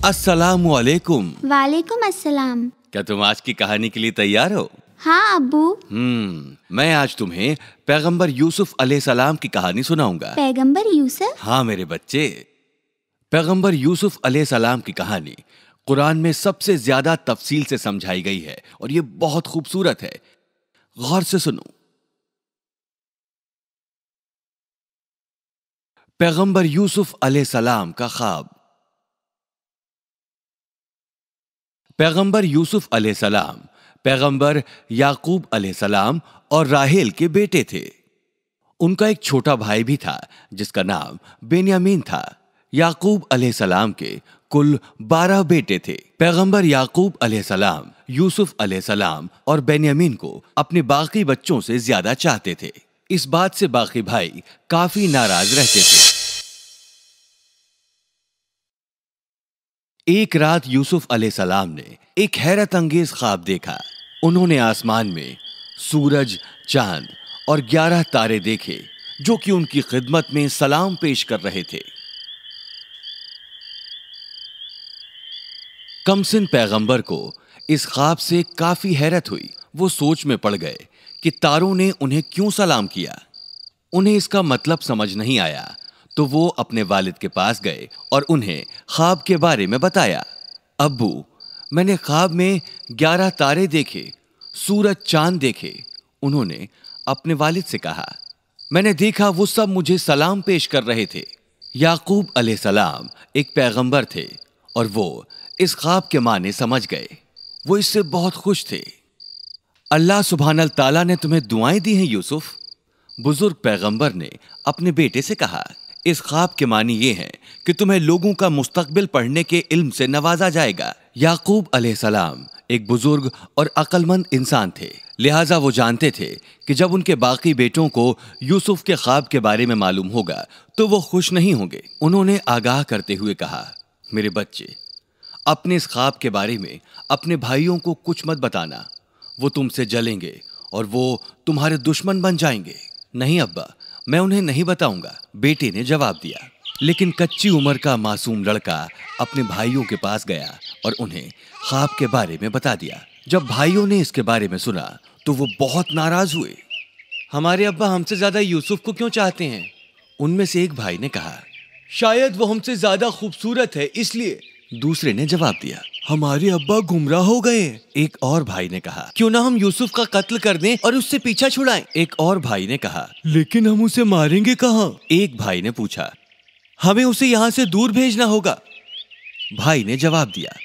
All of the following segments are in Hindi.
अस्सलामु अलैकुम। वालेकुम अस्सलाम। क्या तुम आज की कहानी के लिए तैयार हो? हाँ अब्बू। मैं आज तुम्हें पैगंबर यूसुफ अलैहिस्सलाम की कहानी सुनाऊंगा। पैगंबर यूसुफ? हाँ मेरे बच्चे, पैगंबर यूसुफ अलैहिस्सलाम की कहानी कुरान में सबसे ज्यादा तफसील से समझाई गई है और ये बहुत खूबसूरत है। गौर से सुनो। पैगंबर यूसुफ अलैहिस्सलाम का ख्वाब। पैगंबर यूसुफ अलैहिस्सलाम पैगंबर याकूब अलैहिस्सलाम और राहेल के बेटे थे। उनका एक छोटा भाई भी था जिसका नाम बेन्यामीन था। याकूब अलैहिस्सलाम के कुल 12 बेटे थे। पैगंबर याकूब अलैहिस्सलाम यूसुफ अलैहिस्सलाम और बेन्यामीन को अपने बाकी बच्चों से ज्यादा चाहते थे। इस बात से बाकी भाई काफी नाराज रहते थे। एक रात यूसुफ अलैहिस्सलाम ने एक हैरत अंगेज ख्वाब देखा। उन्होंने आसमान में सूरज, चांद और 11 तारे देखे जो कि उनकी खिदमत में सलाम पेश कर रहे थे। कमसिन पैगंबर को इस ख्वाब से काफी हैरत हुई। वो सोच में पड़ गए कि तारों ने उन्हें क्यों सलाम किया। उन्हें इसका मतलब समझ नहीं आया तो वो अपने वालिद के पास गए और उन्हें ख्वाब के बारे में बताया। अब्बू, मैंने ख्वाब में 11 तारे देखे, सूरज, चांद देखे। उन्होंने अपने वालिद से कहा, मैंने देखा वो सब मुझे सलाम पेश कर रहे थे। याकूब अलैहिस्सलाम एक पैगंबर थे और वो इस ख्वाब के माने समझ गए। वो इससे बहुत खुश थे। अल्लाह सुब्हानल ताला ने तुम्हें दुआएं दी हैं यूसुफ। बुजुर्ग पैगंबर ने अपने बेटे से कहा, इस ख्वाब के मानी ये हैं कि तुम्हें लोगों का मुस्तकबिल पढ़ने के इल्म से नवाजा जाएगा। याकूब अलैहिस्सलाम एक बुजुर्ग और अक्लमंद इंसान थे, लिहाजा वो जानते थे कि जब उनके बाकी बेटों को यूसुफ के ख्वाब के बारे में मालूम होगा तो वो खुश नहीं होंगे। उन्होंने आगाह करते हुए कहा, मेरे बच्चे, अपने इस ख्वाब के बारे में अपने भाइयों को कुछ मत बताना। वो तुमसे जलेंगे और वो तुम्हारे दुश्मन बन जाएंगे। नहीं अब्बा, मैं उन्हें नहीं बताऊंगा, बेटे ने जवाब दिया। लेकिन कच्ची उम्र का मासूम लड़का अपने भाइयों के पास गया और उन्हें ख्वाब के बारे में बता दिया। जब भाइयों ने इसके बारे में सुना तो वो बहुत नाराज हुए। हमारे अब्बा हमसे ज्यादा यूसुफ को क्यों चाहते हैं? उनमें से एक भाई ने कहा, शायद वो हमसे ज्यादा खूबसूरत है इसलिए। दूसरे ने जवाब दिया, हमारे अब्बा गुमराह हो गए। एक और भाई ने कहा, क्यों ना हम यूसुफ का कत्ल कर दें और उससे पीछा छुड़ाएं। एक और भाई ने कहा, लेकिन हम उसे मारेंगे कहाँ? एक भाई ने पूछा, हमें उसे यहाँ से दूर भेजना होगा। भाई ने जवाब दिया।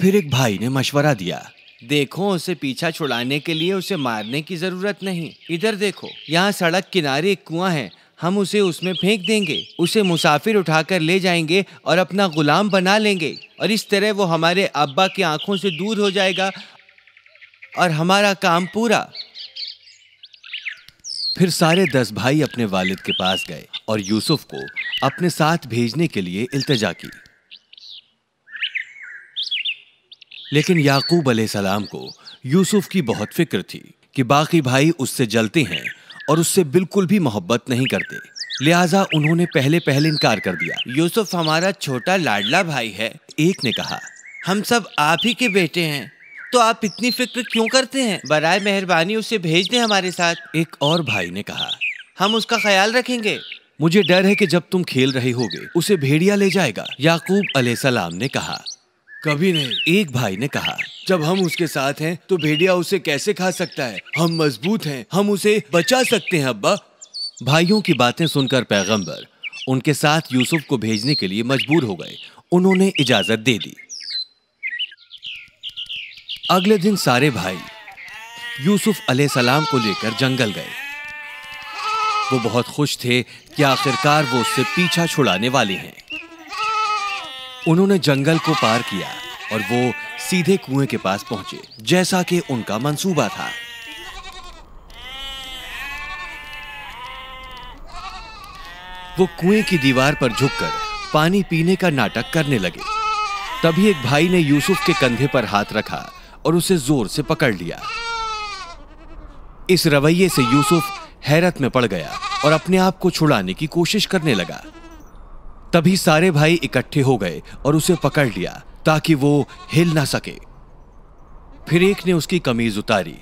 फिर एक भाई ने मशवरा दिया, देखो, उसे पीछा छुड़ाने के लिए उसे मारने की जरूरत नहीं। इधर देखो, यहाँ सड़क किनारे एक कुआं है, हम उसे उसमें फेंक देंगे। उसे मुसाफिर उठाकर ले जाएंगे और अपना गुलाम बना लेंगे और इस तरह वो हमारे अब्बा की आंखों से दूर हो जाएगा और हमारा काम पूरा। फिर सारे 10 भाई अपने वालिद के पास गए और यूसुफ को अपने साथ भेजने के लिए इल्तिजा की। लेकिन याकूब अलैहिस्सलाम को यूसुफ की बहुत फिक्र थी कि बाकी भाई उससे जलते हैं और उससे बिल्कुल भी मोहब्बत नहीं करते, लिहाजा उन्होंने पहले इनकार कर दिया। यूसुफ हमारा छोटा लाडला भाई है। एक ने कहा, हम सब आप ही के बेटे हैं, तो आप इतनी फिक्र क्यों करते हैं? बराए मेहरबानी उसे भेज दें हमारे साथ। एक और भाई ने कहा, हम उसका ख्याल रखेंगे। मुझे डर है कि जब तुम खेल रहे होगे उसे भेड़िया ले जाएगा। याकूब अलैहिस्सलाम ने कहा, कभी नहीं। एक भाई ने कहा, जब हम उसके साथ हैं तो भेड़िया उसे कैसे खा सकता है? हम मजबूत हैं, हम उसे बचा सकते हैं अब्बा। भाइयों की बातें सुनकर पैगंबर उनके साथ यूसुफ को भेजने के लिए मजबूर हो गए। उन्होंने इजाजत दे दी। अगले दिन सारे भाई यूसुफ अलैहिस्सलाम को लेकर जंगल गए। वो बहुत खुश थे कि आखिरकार वो उससे पीछा छुड़ाने वाले हैं। उन्होंने जंगल को पार किया और वो सीधे कुएं के पास पहुंचे, जैसा कि उनका मंसूबा था। वो कुएं की दीवार पर झुककर पानी पीने का नाटक करने लगे। तभी एक भाई ने यूसुफ के कंधे पर हाथ रखा और उसे जोर से पकड़ लिया। इस रवैये से यूसुफ हैरत में पड़ गया और अपने आप को छुड़ाने की कोशिश करने लगा। तभी सारे भाई इकट्ठे हो गए और उसे पकड़ लिया, ताकि वो हिल ना सके। फिर एक ने उसकी कमीज उतारी।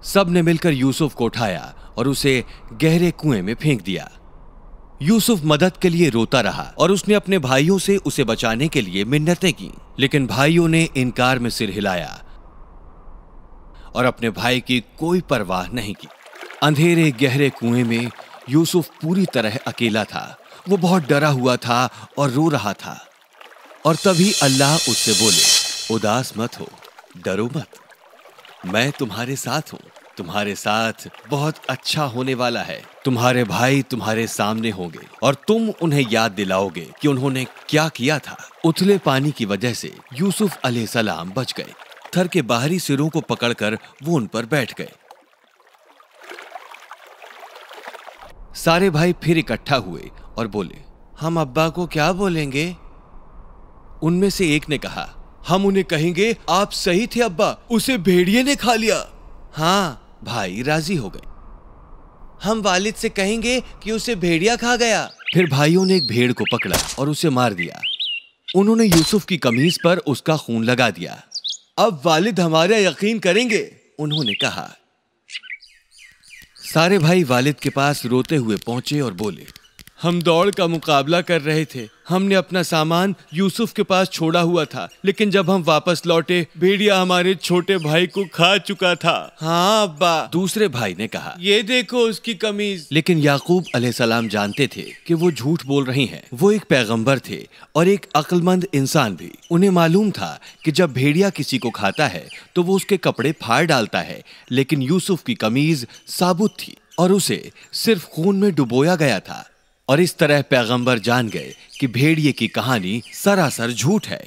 सब ने मिलकर यूसुफ को उठाया और उसे गहरे कुएं में फेंक दिया। यूसुफ मदद के लिए रोता रहा और उसने अपने भाइयों से उसे बचाने के लिए मिन्नतें की, लेकिन भाइयों ने इनकार में सिर हिलाया और अपने भाई की कोई परवाह नहीं की। अंधेरे गहरे कुएं में यूसुफ पूरी तरह अकेला था। वो बहुत डरा हुआ था और रो रहा था। और तभी अल्लाह उससे बोले, उदास मत हो, डरो मत, मैं तुम्हारे साथ हूं। तुम्हारे साथ बहुत अच्छा होने वाला है। तुम्हारे भाई तुम्हारे सामने होंगे और तुम उन्हें याद दिलाओगे कि उन्होंने क्या किया था। उथले पानी की वजह से यूसुफ अलैहिस्सलाम बच गए। पत्थर के बाहरी सिरों को पकड़कर वो उन पर बैठ गए। सारे भाई फिर इकट्ठा हुए और बोले, हम अब्बा को क्या बोलेंगे? उनमें से एक ने कहा, हम उन्हें कहेंगे आप सही थे अब्बा, उसे भेड़िए ने खा लिया। हाँ, भाई राजी हो गए। हम वालिद से कहेंगे कि उसे भेड़िया खा गया। फिर भाइयों ने एक भेड़ को पकड़ा और उसे मार दिया। उन्होंने यूसुफ की कमीज पर उसका खून लगा दिया। अब वालिद हमारा यकीन करेंगे, उन्होंने कहा। सारे भाई वालिद के पास रोते हुए पहुंचे और बोले, हम दौड़ का मुकाबला कर रहे थे। हमने अपना सामान यूसुफ के पास छोड़ा हुआ था, लेकिन जब हम वापस लौटे भेड़िया हमारे छोटे भाई को खा चुका था। हाँ अब्बा, दूसरे भाई ने कहा, ये देखो उसकी कमीज। लेकिन याकूब अलैहिस्सलाम जानते थे कि वो झूठ बोल रही हैं। वो एक पैगंबर थे और एक अक्लमंद इंसान भी। उन्हें मालूम था कि जब भेड़िया किसी को खाता है तो वो उसके कपड़े फाड़ डालता है, लेकिन यूसुफ की कमीज साबुत थी और उसे सिर्फ खून में डुबोया गया था। और इस तरह पैगंबर जान गए कि भेड़िए की कहानी सरासर झूठ है।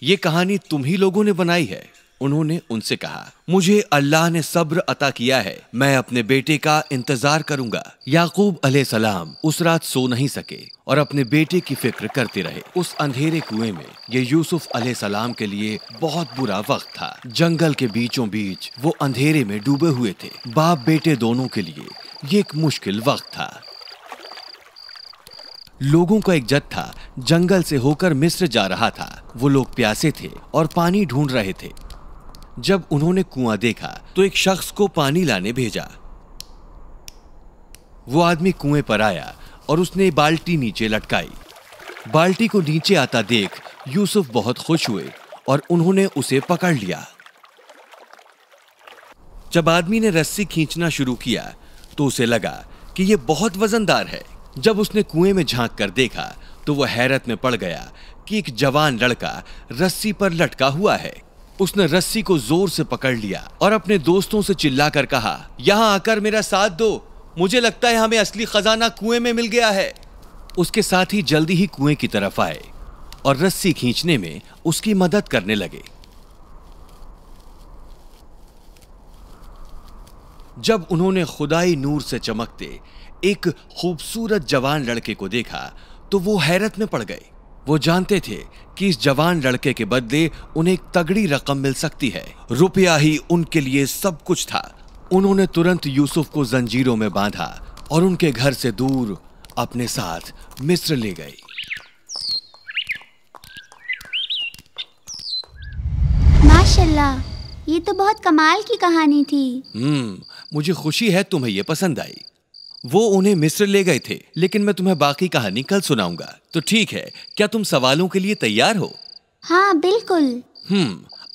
ये कहानी तुम ही लोगों ने बनाई है। उन्होंने उनसे कहा, मुझे अल्लाह ने सब्र अता किया है, मैं अपने बेटे का इंतजार करूंगा। याकूब अलैहिस्सलाम उस रात सो नहीं सके और अपने बेटे की फिक्र करते रहे। उस अंधेरे कुएं में ये यूसुफ अलैहिस्सलाम के लिए बहुत बुरा वक्त था। जंगल के बीचों बीच वो अंधेरे में डूबे हुए थे। बाप बेटे दोनों के लिए ये एक मुश्किल वक्त था। लोगों का एक जत्था जंगल से होकर मिस्र जा रहा था। वो लोग प्यासे थे और पानी ढूंढ रहे थे। जब उन्होंने कुआं देखा तो एक शख्स को पानी लाने भेजा। वो आदमी कुएं पर आया और उसने बाल्टी नीचे लटकाई। बाल्टी को नीचे आता देख यूसुफ बहुत खुश हुए और उन्होंने उसे पकड़ लिया। जब आदमी ने रस्सी खींचना शुरू किया तो उसे लगा कि यह बहुत वजनदार है। जब उसने कुएं में झांक कर देखा तो वह हैरत में पड़ गया कि एक जवान लड़का रस्सी पर लटका हुआ है। उसने रस्सी को जोर से पकड़ लिया और अपने दोस्तों से चिल्लाकर कहा, यहां आकर मेरा साथ दो, मुझे लगता है हमें असली खजाना कुएं में मिल गया है। उसके साथ ही जल्दी ही कुएं की तरफ आए और रस्सी खींचने में उसकी मदद करने लगे। जब उन्होंने खुदाई नूर से चमकते एक खूबसूरत जवान लड़के को देखा तो वो हैरत में पड़ गए। वो जानते थे कि इस जवान लड़के के बदले उन्हें एक तगड़ी रकम मिल सकती है। रुपया ही उनके लिए सब कुछ था। उन्होंने तुरंत यूसुफ को जंजीरों में बांधा और उनके घर से दूर अपने साथ मिस्र ले गए। माशाल्लाह, ये तो बहुत कमाल की कहानी थी। मुझे खुशी है तुम्हें ये पसंद आई। वो उन्हें मिस्र ले गए थे, लेकिन मैं तुम्हें बाकी कहानी कल सुनाऊंगा। तो ठीक है, क्या तुम सवालों के लिए तैयार हो? हाँ बिल्कुल।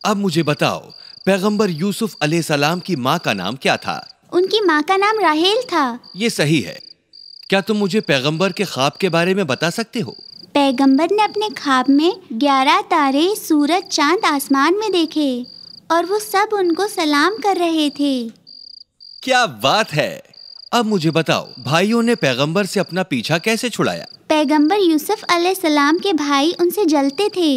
अब मुझे बताओ, पैगंबर यूसुफ अलैहिस्सलाम की माँ का नाम क्या था? उनकी माँ का नाम राहेल था। ये सही है। क्या तुम मुझे पैगंबर के ख्वाब के बारे में बता सकते हो? पैगंबर ने अपने ख्वाब में 11 तारे, सूरज, चांद आसमान में देखे और वो सब उनको सलाम कर रहे थे। क्या बात है। अब मुझे बताओ, भाइयों ने पैगंबर से अपना पीछा कैसे छुड़ाया? पैगंबर यूसुफ अलैहिस्सलाम के भाई उनसे जलते थे।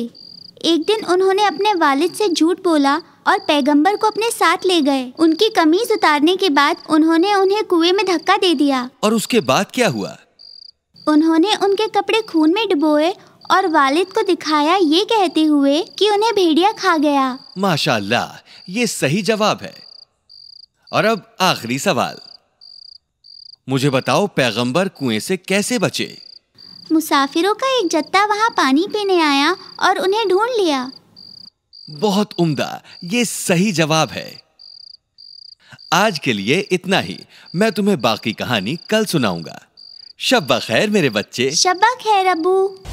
एक दिन उन्होंने अपने वालिद से झूठ बोला और पैगंबर को अपने साथ ले गए। उनकी कमीज उतारने के बाद उन्होंने उन्हें कुएं में धक्का दे दिया। और उसके बाद क्या हुआ? उन्होंने उनके कपड़े खून में डुबोए और वालिद को दिखाया, ये कहते हुए कि उन्हें भेड़िया खा गया। माशाअल्लाह, ये सही जवाब है। और अब आखिरी सवाल, मुझे बताओ पैगंबर कुएं से कैसे बचे? मुसाफिरों का एक जत्था वहाँ पानी पीने आया और उन्हें ढूंढ लिया। बहुत उम्दा, ये सही जवाब है। आज के लिए इतना ही। मैं तुम्हें बाकी कहानी कल सुनाऊंगा। शब्बा खैर मेरे बच्चे। शब्बा खैर अब्बू।